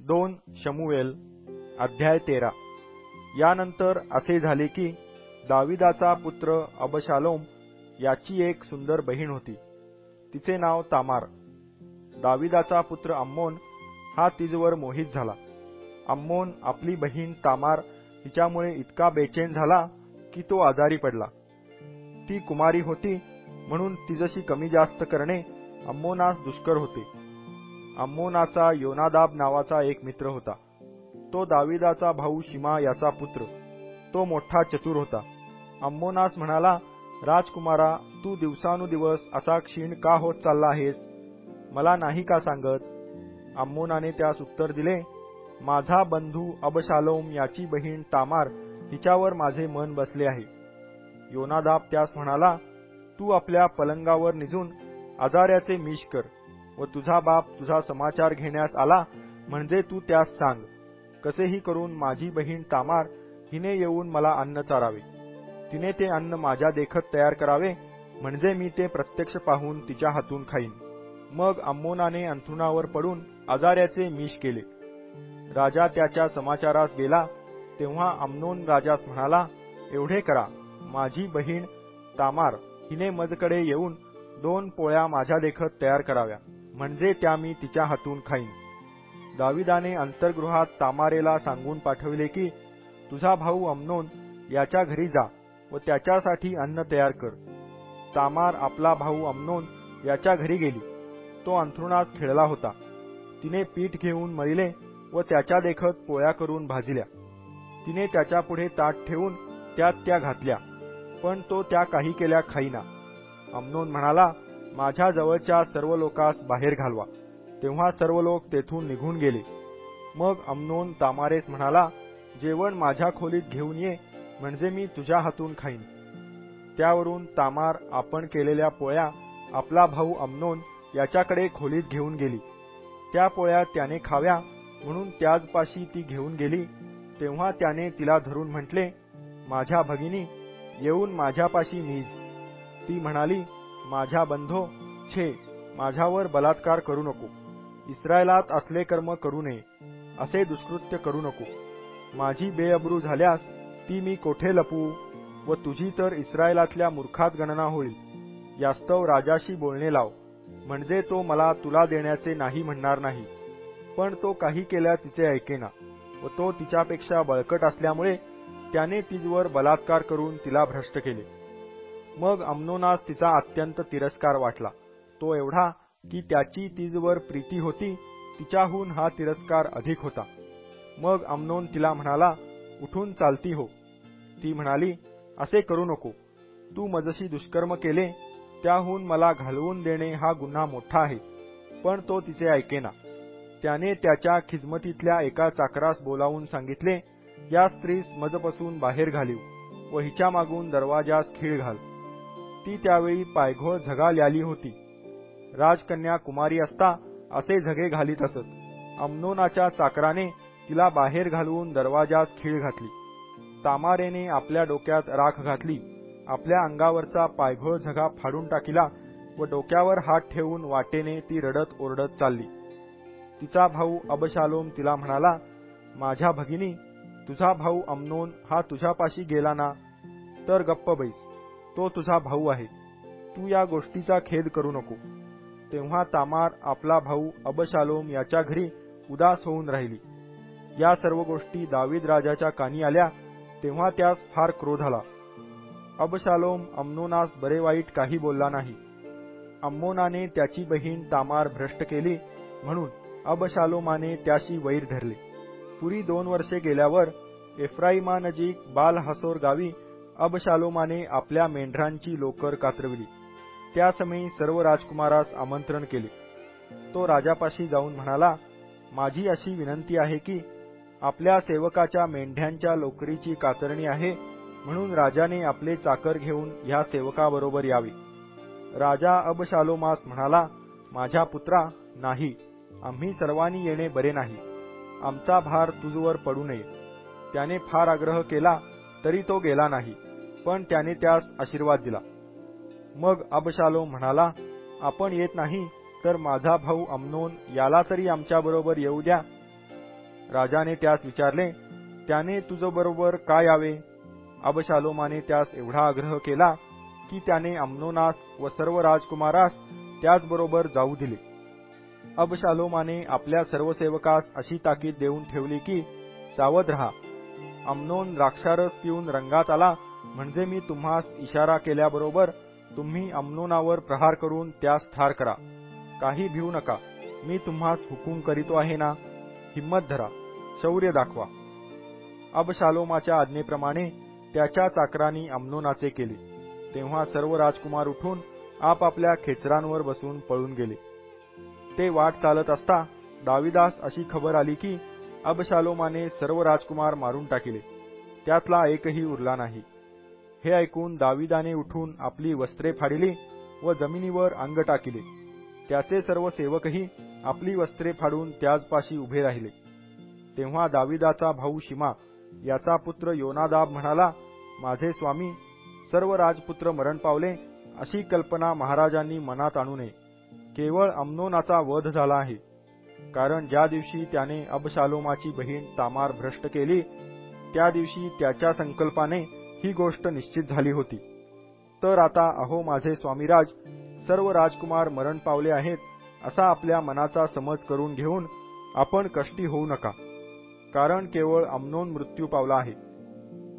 2 शमूएल अध्याय 13। यानंतर असे झाले की दाविदाचा पुत्र अबशालोम याची एक सुंदर बहीण होती, तिचे नाव तामार। दाविदाचा पुत्र अम्नोन हा तिजवर मोहित झाला। अम्नोन आपली बहीण तामार हिच्यामुळे इतका बेचैन झाला की तो आजारी पडला। ती कुमारी होती म्हणून तिजशी कमी जास्त करणे अम्नोनास दुष्कर होते। अम्नोनाचा योनादाब नावाचा एक मित्र होता, तो दाविदाचा भाऊ शिमा याचा पुत्र। तो मोठा चतुर होता। अम्नोनास म्हणाला, राजकुमारा, तू दिवसानुदिवस असा क्षीण का होत चालला आहेस? मला नाही का सांगत? अम्नोनाने त्यास उत्तर दिले, माझा बंधू अबशालोम याची बहीण तामार हिच्यावर माझे मन बसले आहे। योनादाब त्यास म्हणाला, तू आपल्या पलंगावर निजून आजाऱ्याचे मिश कर व तुझा बाप तुझा समाचार घेण्यास आला म्हणजे तू त्यास सांग, कसेही करून माझी बहीण तामार हिने येऊन मला अन्न चारावे। तिने ते अन्न माझ्या देखत तयार करावे म्हणजे मी ते प्रत्यक्ष पाहून तिच्या हातून खाईन। मग अम्नोनाने अंथरुणावर पडून आजाऱ्याचे मिश केले। राजा त्याच्या समाचारास गेला तेव्हा अम्नोन राजास म्हणाला, एवढे करा, माझी बहीण तामार हिने मजकडे येऊन 2 पोळ्या माझ्या देखत तयार कराव्या म्हणजे त्या मी तिच्या हातून खाईन। दाविदाने अंतर्गृहात तामारेला सांगून पाठविले की तुझा भाऊ अम्नोन याच्या घरी जा व त्याच्यासाठी अन्न तयार कर। तामार आपला भाऊ अम्नोन याच्या घरी गेली। तो अंथरुणास खिळला होता। तिने पीठ घेऊन मळले व त्याच्या देखत पोळ्या करून भाजल्या। तिने त्याच्यापुढे ताट ठेवून त्यात त्या घातल्या, पण तो त्या काही केल्या खाईना। अम्नोन म्हणाला, माझ्या जवळच्या सर्व लोकांस बाहेर घालवा। तेव्हा सर्व लोक तेथून निघून गेले। मग अम्नोन तामारेस म्हणाला, जेवण माझ्या खोलीत घेऊन ये म्हणजे मी तुझ्या हातून खाईन। त्यावरून तामार आपण केलेल्या पोळ्या आपला भाऊ अम्नोन याच्याकडे खोलीत घेऊन गेली। त्या पोळ्या त्याने खाव्या म्हणून त्याचपाशी ती घेऊन गेली। तेव्हा त्याने तिला धरून म्हटले, माझ्या भगिनी, येऊन माझ्यापाशी निज। ती म्हणाली, माझ्या बंधो, छे, माझ्यावर बलात्कार करू नको। इस्रायलात असले कर्म करू नये, असे दुष्कृत्य करू नको। माझी बेअब्रू झाल्यास ती मी कोठे लपवू व तुझी तर इस्रायलातल्या मूर्खात गणना होईल। यास्तव राजाशी बोलणे लाव, म्हणजे तो मला तुला देण्याचे नाही म्हणणार नाही। पण तो काही केल्या तिचे ऐकेना व तो तिच्यापेक्षा बळकट असल्यामुळे त्याने तिजवर बलात्कार करून तिला भ्रष्ट केले। मग अम्नोनास तिचा अत्यंत तिरस्कार वाटला, तो एवढा की त्याची तिजवर प्रीती होती तिच्याहून हा तिरस्कार अधिक होता। मग अम्नोन तिला म्हणाला, उठून चालती हो। ती म्हणाली, असे करू नको, तू मजशी दुष्कर्म केले त्याहून मला घालवून देणे हा गुन्हा मोठा आहे। पण तो तिचे ऐकेना। त्याने त्याच्या खिजमतीतल्या एका चाकरास बोलावून सांगितले, या स्त्रीस मजपासून बाहेर घालीव व हिच्या मागून दरवाजास खीळ घाल। ती त्यावेळी पायघोळ झगा ल्याली होती। राजकन्या कुमारी असता असे झगे घालीत असत। अम्नोनाच्या चाकराने तिला बाहेर घालवून दरवाजास खीळ घातली। तामारेने आपल्या डोक्यात राख घातली, आपल्या अंगावरचा पायघोळ झगा फाडून टाकिला व डोक्यावर हात ठेवून वाटेने ती रडत ओरडत चालली। तिचा भाऊ अबशालोम तिला म्हणाला, माझ्या भगिनी, तुझा भाऊ अम्नोन हा तुझ्यापाशी गेला ना, तर गप्प बैस, तो तुझा भाऊ आहे। तू या गोष्टीचा खेद करू नको। तेव्हा तामार आपला भाऊ अबशालोम याच्या घरी उदास होऊन राहिली। या सर्व गोष्टी दावीद राजाच्या कानी आल्या तेव्हा त्यास फार क्रोध आला। अबशालोम अम्नोनास बरे वाईट काही बोलला नाही। अम्नोनाने त्याची बहीण तामार भ्रष्ट केली म्हणून अबशालोमाने त्याशी वैर धरले। पुरी 2 वर्षे गेल्यावर एफ्राईमानजीक बाल हसोर गावी अबशालोमाने आपल्या मेंढरांची लोकर कात्रविली। त्यासमयी सर्व राजकुमारास आमंत्रण केले। तो राजापाशी जाऊन म्हणाला, माझी अशी विनंती आहे की आपल्या सेवकाच्या मेंढ्यांच्या लोकरीची कातरणी आहे म्हणून राजाने आपले चाकर घेऊन ह्या सेवकाबरोबर यावे। राजा अबशालोमास म्हणाला, माझ्या पुत्रा, नाही, आम्ही सर्वांनी येणे बरे नाही। आमचा भार तुझवर पडू नये। त्याने फार आग्रह केला तरी तो गेला नाही, पण त्याने त्यास आशीर्वाद दिला। मग अबशालोम म्हणाला, आपण येत नाही तर माझा भाऊ अम्नोन याला तरी आमच्याबरोबर येऊ द्या। राजाने त्यास विचारले, त्याने तुझ्याबरोबर का यावे? अबशालोमाने त्यास एवढा आग्रह केला की त्याने अम्नोनास व सर्व राजकुमारास त्याचबरोबर जाऊ दिले. अबशालोमाने आपल्या सर्व सेवकास अशी ताकीद देऊन ठेवली की सावध रहा. अम्नोन द्राक्षारस पिऊन रंगात आला म्हणजे मी तुम्हास इशारा केल्याबरोबर तुम्ही अम्नोनावर प्रहार करून त्यास ठार करा. काही भिवू नका, मी तुम्हास हुकूम करीतो आहे ना. हिम्मत धरा, शौर्य दाखवा. अबशालोमाच्या आज्ञेप्रमाणे त्याच्या चाकरांनी अम्नोनाचे केले. तेव्हा सर्व राजकुमार उठून आपापल्या खेचरांवर बसून पळून गेले. ते वाट चालत असता दाविदास अशी खबर आली की अबशालोमाने सर्व राजकुमार मारून टाकिले, त्यातला एकही उरला नाही. हे ऐकून दाविदाने उठून आपली वस्त्रे फाडिली व जमिनीवर अंग टाकिले. त्याचे सर्व सेवकही आपली वस्त्रे फाडून त्याचपाशी उभे राहिले. तेव्हा दाविदाचा भाऊ शिमा याचा पुत्र योनादाब म्हणाला, माझे स्वामी, सर्व राजपुत्र मरण पावले अशी कल्पना महाराजांनी मनात आणू नये. केवळ अम्नोनाचा वध झाला आहे. कारण ज्या दिवशी त्याने अबशालोमाची बहीण तामार भ्रष्ट केली त्या दिवशी त्याच्या संकल्पाने ही गोष्ट निश्चित झाली होती. तर आता अहो माझे स्वामीराज, सर्व राजकुमार मरण पावले आहेत असा आपल्या मनाचा समज करून घेऊन आपण कष्टी होऊ नका. कारण केवळ अम्नोन मृत्यू पावला आहे.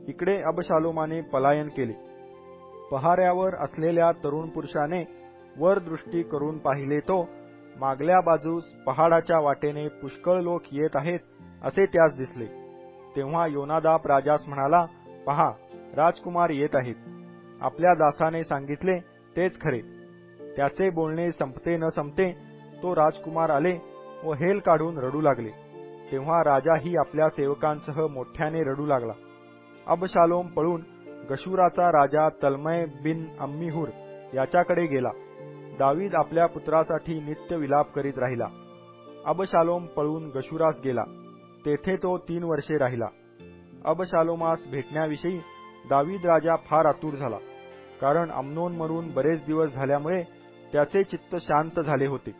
इकडे अबशालोमाने पलायन केले. पहाऱ्यावर असलेल्या तरुण पुरुषाने वर दृष्टी करून पाहिले तो मागल्या बाजूस पहाडाच्या वाटेने पुष्कळ लोक येत आहेत असे त्यास दिसले. तेव्हा योनादाब राजास म्हणाला, पहा, राजकुमार येत आहेत. आपल्या दासाने सांगितले तेच खरे. त्याचे बोलणे संपते न संपते तो राजकुमार आले व हेल काढून रडू लागले. तेव्हा राजाही आपल्या सेवकांसह मोठ्याने रडू लागला. अबशालोम पळून गशुराचा राजा तल्मय बिन अम्मीहूर याच्याकडे गेला. दावीद आपल्या पुत्रासाठी नित्य विलाप करीत राहिला. अबशालोम पळून गशुरास गेला. तेथे तो 3 वर्षे राहिला. अबशालोमास भेटण्याविषयी दावीद राजा फार आतुर झाला. कारण अम्नोन मरून बरेच दिवस झाल्यामुळे त्याचे चित्त शांत झाले होते.